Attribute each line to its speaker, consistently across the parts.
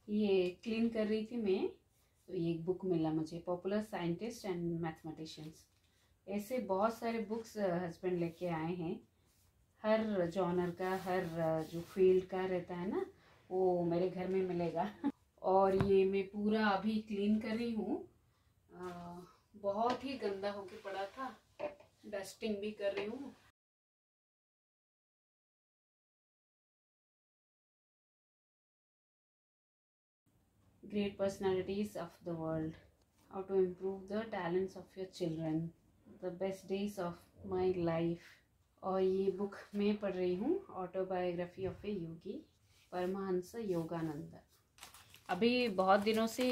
Speaker 1: ये क्लीन कर रही थी मैं, तो ये एक बुक मिला मुझे, पॉपुलर साइंटिस्ट एंड मैथमेटिशियंस। ऐसे बहुत सारे बुक्स हस्बैंड लेके आए हैं, हर जॉनर का, हर जो फील्ड का रहता है ना, वो मेरे घर में मिलेगा। और ये मैं पूरा अभी क्लीन कर रही हूँ। बहुत ही गंदा होके पड़ा था, डस्टिंग भी कर रही हूँ। Great personalities of the world, how to improve the talents of your children, the best days of my life। और ये बुक मैं पढ़ रही हूँ, ऑटोबायोग्राफी ऑफ ए योगी, परमहंस योगानंद। अभी बहुत दिनों से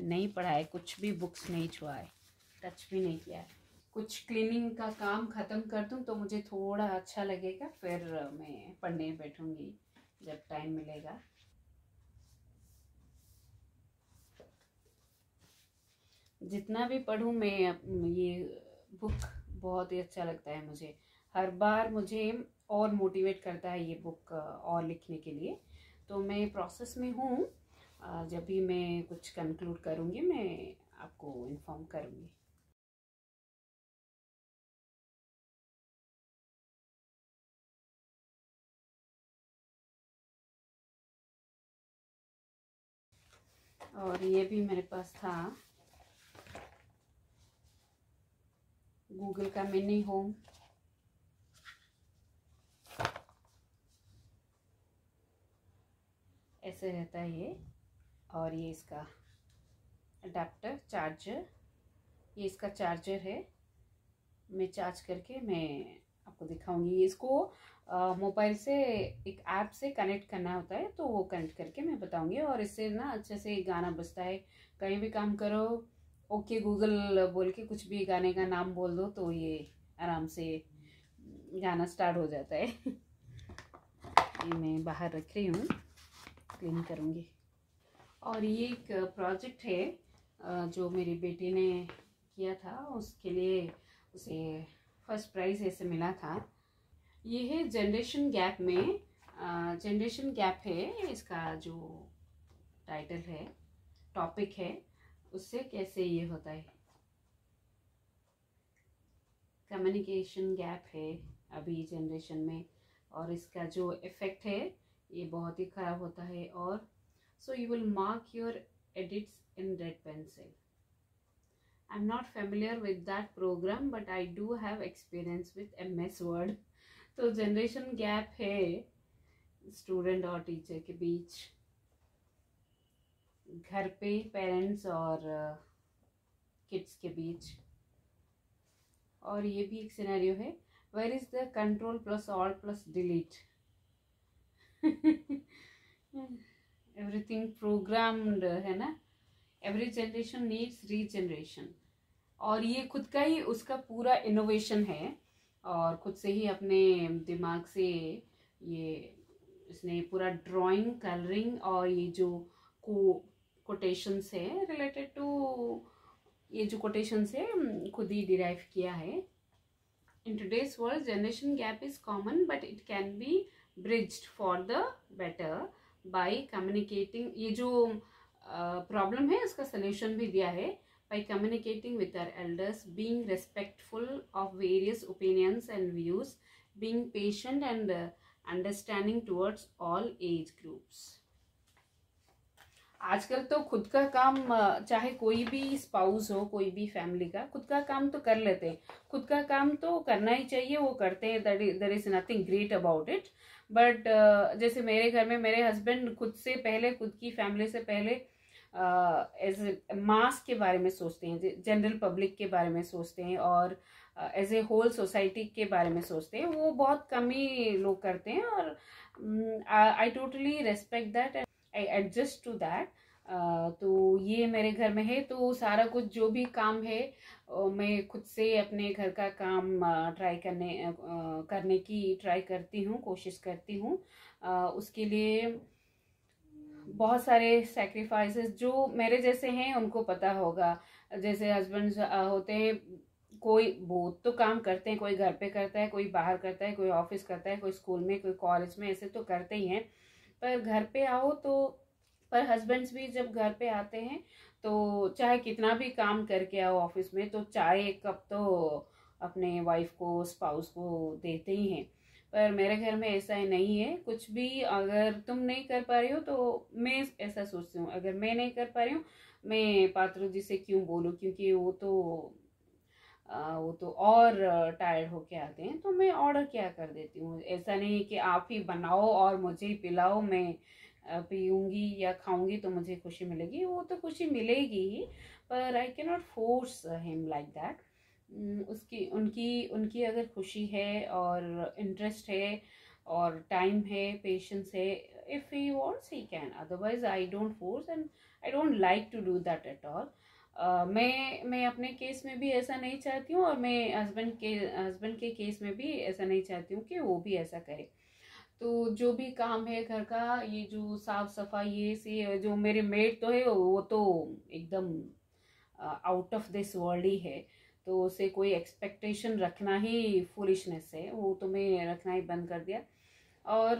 Speaker 1: नहीं पढ़ा है, कुछ भी बुक्स नहीं छुआ है, टच भी नहीं किया है। कुछ क्लीनिंग का काम ख़त्म कर दूँ तो मुझे थोड़ा अच्छा लगेगा, फिर मैं पढ़ने बैठूँगी जब टाइम मिलेगा। जितना भी पढूं मैं, ये बुक बहुत ही अच्छा लगता है मुझे। हर बार मुझे और मोटिवेट करता है ये बुक और लिखने के लिए। तो मैं प्रोसेस में हूँ, जब भी मैं कुछ कंक्लूड करूँगी मैं आपको इन्फॉर्म करूँगी। और ये भी मेरे पास था, गूगल का मिनी होम। ऐसे रहता है ये, और ये इसका अडेप्टर चार्जर, ये इसका चार्जर है। मैं चार्ज करके मैं आपको दिखाऊंगी। इसको मोबाइल से एक ऐप से कनेक्ट करना होता है, तो वो कनेक्ट करके मैं बताऊंगी। और इससे ना अच्छे से गाना बजता है, कहीं भी काम करो ओके गूगल बोल के कुछ भी गाने का नाम बोल दो तो ये आराम से गाना स्टार्ट हो जाता है। ये मैं बाहर रख रही हूँ, क्लीन करूँगी। और ये एक प्रोजेक्ट है जो मेरी बेटी ने किया था, उसके लिए उसे फर्स्ट प्राइज़ ऐसे मिला था। ये है जनरेशन गैप में, जनरेशन गैप है इसका जो टाइटल है, टॉपिक है, उससे कैसे ये होता है। कम्युनिकेशन गैप है अभी जनरेशन में, और इसका जो इफ़ेक्ट है ये बहुत ही ख़राब होता है। और so you will mark your edits in red pencil. I'm not familiar with that program, but I do have experience with MS Word। तो जनरेशन गैप है स्टूडेंट और टीचर के बीच, घर पे पेरेंट्स और किड्स के बीच। और ये भी एक सिनेरियो है, where is the control plus alt plus delete. Everything programmed है ना, एवरी जनरेशन नीड्स रीजनरेशन। और ये खुद का ही उसका पूरा इनोवेशन है, और खुद से ही अपने दिमाग से ये इसने पूरा ड्राइंग, कलरिंग और ये जो कोटेशंस है रिलेटेड टू, ये जो कोटेशंस है खुद ही डिराइव किया है। In today's world generation gap is common but it can be bridged for the better by communicating. ये जो प्रॉब्लम है उसका सोल्यूशन भी दिया है, by communicating with our elders, being respectful of various opinions and views, being patient and understanding towards all age groups। आजकल तो खुद का काम, चाहे कोई भी स्पाउस हो, कोई भी फैमिली का, खुद का काम तो कर लेते हैं। खुद का काम तो करना ही चाहिए, वो करते हैं, there is nothing great about it. But जैसे मेरे घर में मेरे हस्बैंड खुद से पहले, खुद की फैमिली से पहले एज मास के बारे में सोचते हैं, जनरल पब्लिक के बारे में सोचते हैं, और एज ए होल सोसाइटी के बारे में सोचते हैं। वो बहुत कम ही लोग करते हैं, और I totally respect that and I adjust to that. तो ये मेरे घर में है, तो सारा कुछ जो भी काम है मैं खुद से अपने घर का काम ट्राई करने की ट्राई करती हूँ, कोशिश करती हूँ। उसके लिए बहुत सारे सैक्रिफाइसेस जो मेरे जैसे हैं उनको पता होगा। जैसे हस्बैंड होते हैं, कोई बहुत तो काम करते हैं, कोई घर पे करता है, कोई बाहर करता है, कोई ऑफिस करता है, कोई स्कूल में, कोई कॉलेज में, ऐसे तो करते ही हैं। पर घर पे आओ तो पर हस्बैंड्स भी जब घर पे आते हैं तो चाहे कितना भी काम करके आओ ऑफिस में, तो चाय एक कप तो अपने वाइफ को, स्पाउस को देते ही हैं। पर मेरे घर में ऐसा ही नहीं है। कुछ भी अगर तुम नहीं कर पा रही हो तो मैं ऐसा सोचती हूँ, अगर मैं नहीं कर पा रही हूँ, मैं पात्रो जी से क्यों बोलूँ, क्योंकि वो तो और टायर्ड होके आते हैं, तो मैं ऑर्डर क्या कर देती हूँ। ऐसा नहीं है कि आप ही बनाओ और मुझे ही पिलाओ, मैं पीऊँगी या खाऊंगी तो मुझे खुशी मिलेगी, वो तो खुशी मिलेगी ही, पर I can not force him like that. उसकी उनकी उनकी अगर खुशी है और इंटरेस्ट है और टाइम है, पेशेंस है, if he wants he can, otherwise I don't force and I don't like to do that at all. मैं अपने केस में भी ऐसा नहीं चाहती हूँ, और मैं हस्बैंड के केस में भी ऐसा नहीं चाहती हूँ कि वो भी ऐसा करे। तो जो भी काम है घर का, ये जो साफ सफाई, ये से जो मेरे मेड तो है, वो तो एकदम आउट ऑफ दिस वर्ल्ड ही है, तो उसे कोई एक्सपेक्टेशन रखना ही फुलिशनेस है, वो तो मैं रखना ही बंद कर दिया। और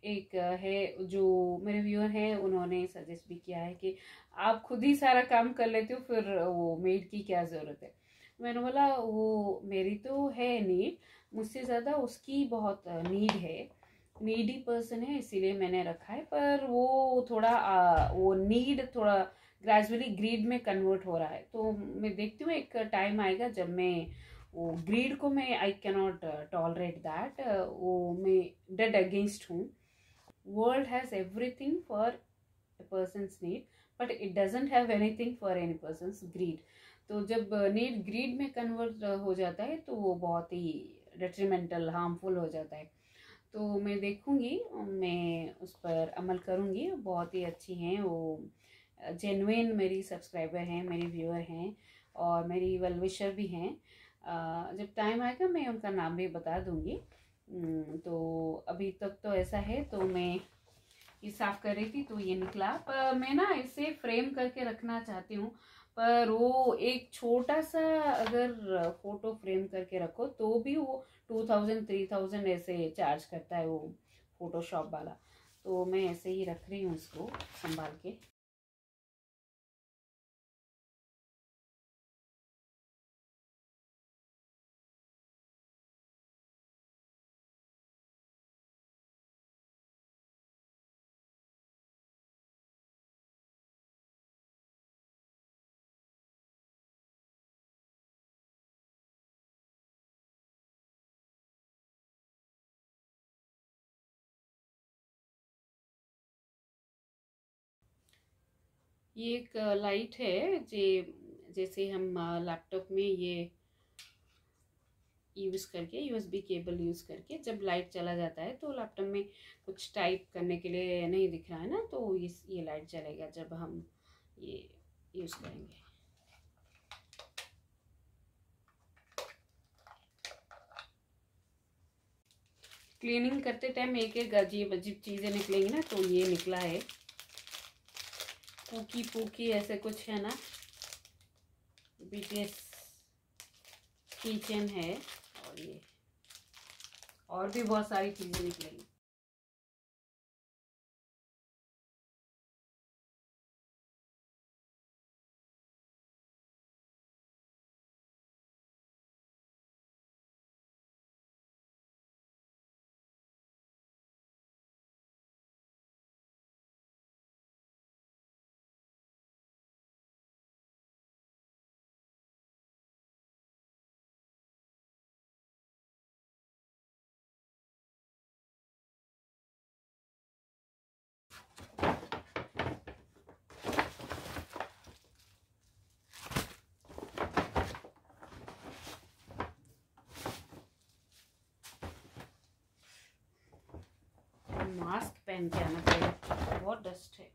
Speaker 1: एक है जो मेरे व्यूअर हैं, उन्होंने सजेस्ट भी किया है कि आप खुद ही सारा काम कर लेते हो, फिर वो मेड की क्या ज़रूरत है। मैंने बोला वो मेरी तो है नीड, मुझसे ज़्यादा उसकी बहुत नीड है, नीडी पर्सन है, इसीलिए मैंने रखा है। पर वो थोड़ा वो नीड थोड़ा ग्रेजुअली ग्रीड में कन्वर्ट हो रहा है, तो मैं देखती हूँ एक टाइम आएगा जब मैं वो ग्रीड को, मैं आई कैनॉट टॉलरेट दैट, वो मैं डेड अगेंस्ट हूँ। World has everything for a person's need, but it doesn't have anything for any person's greed. तो जब नीड ग्रीड में कन्वर्ट हो जाता है तो वो बहुत ही डेट्रीमेंटल, हार्मफुल हो जाता है। तो मैं देखूंगी, मैं उस पर अमल करूंगी। बहुत ही अच्छी हैं वो, जेन्युइन मेरी सब्सक्राइबर हैं, मेरी व्यूअर हैं और मेरी वेल विशर भी हैं। जब टाइम आएगा मैं उनका नाम भी बता दूंगी। तो अभी तक तो ऐसा है, तो मैं ये साफ कर रही थी तो ये निकला, पर मैं ना इसे फ्रेम करके रखना चाहती हूँ। पर वो एक छोटा सा अगर फोटो फ्रेम करके रखो तो भी वो 2000 3000 ऐसे चार्ज करता है वो फोटोशॉप वाला। तो मैं ऐसे ही रख रही हूँ इसको संभाल के। ये एक लाइट है जैसे हम लैपटॉप में ये यूज़ करके, यूएसबी केबल यूज़ करके जब लाइट चला जाता है तो लैपटॉप में कुछ टाइप करने के लिए नहीं दिख रहा है ना, तो ये लाइट जलेगा जब हम ये यूज़ करेंगे। क्लीनिंग करते टाइम एक एक अजीब अजीब चीज़ें निकलेंगी ना, तो ये निकला है पूकी पूकी ऐसे कुछ है ना, बीटीएस किचन है, और ये और भी बहुत सारी चीज़ें निकलेंगी। मास्क पहन के आना पड़ेगा, बहुत डस्ट है।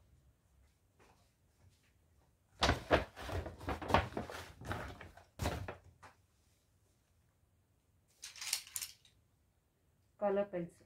Speaker 1: कलर पेंसिल,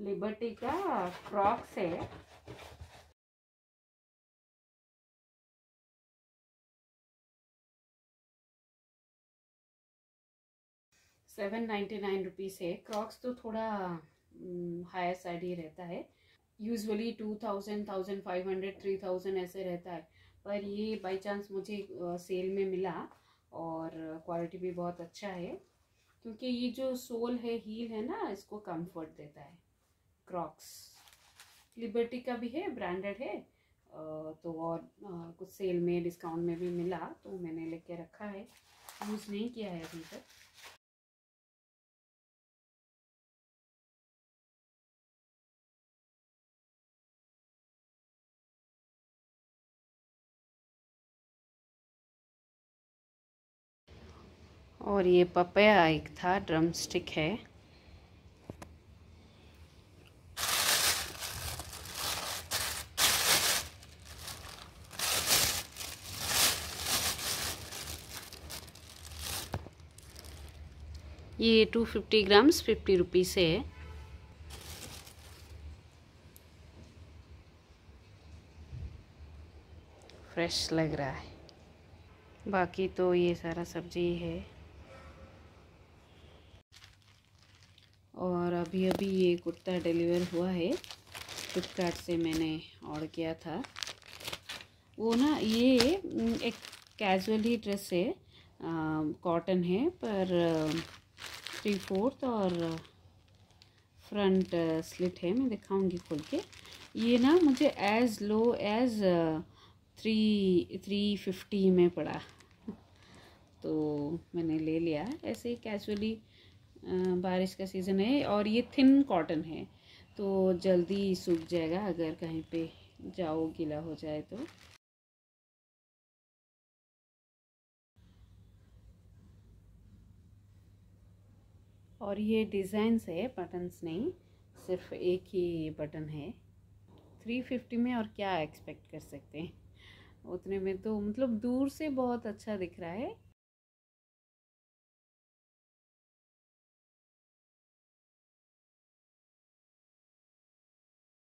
Speaker 1: लिबर्टी का क्रॉक्स है। ₹799 है। क्रॉक्स तो थोड़ा हायर साइड ही रहता है, यूजुअली 2000, 1500, 3000 ऐसे रहता है, पर ये बाय चांस मुझे सेल में मिला और क्वालिटी भी बहुत अच्छा है, क्योंकि ये जो सोल है, हील है ना, इसको कंफर्ट देता है। क्रॉक्स लिबर्टी का भी है, ब्रांडेड है, तो और कुछ सेल में डिस्काउंट में भी मिला तो मैंने लेके रखा है, यूज़ नहीं किया है अभी तक। और ये पपाया एक था, ड्रम स्टिक है। ये 250 ग्राम्स ₹50 से है। फ्रेश लग रहा है। बाकी तो ये सारा सब्जी है। और अभी अभी ये कुर्ता डिलीवर हुआ है, फ्लिपकार्ट से मैंने ऑर्डर किया था। वो ना, ये एक कैजुअल ही ड्रेस है, कॉटन है, पर 3/4 और फ्रंट स्लिट है। मैं दिखाऊंगी खोल के। ये ना मुझे एज लो एज 350 में पड़ा, तो मैंने ले लिया। ऐसे ही कैजुअली, बारिश का सीज़न है और ये थिन कॉटन है, तो जल्दी सूख जाएगा अगर कहीं पे जाओ गीला हो जाए तो। और ये डिज़ाइंस है, बटन्स नहीं, सिर्फ एक ही बटन है। 350 में और क्या एक्सपेक्ट कर सकते हैं, उतने में तो मतलब दूर से बहुत अच्छा दिख रहा है।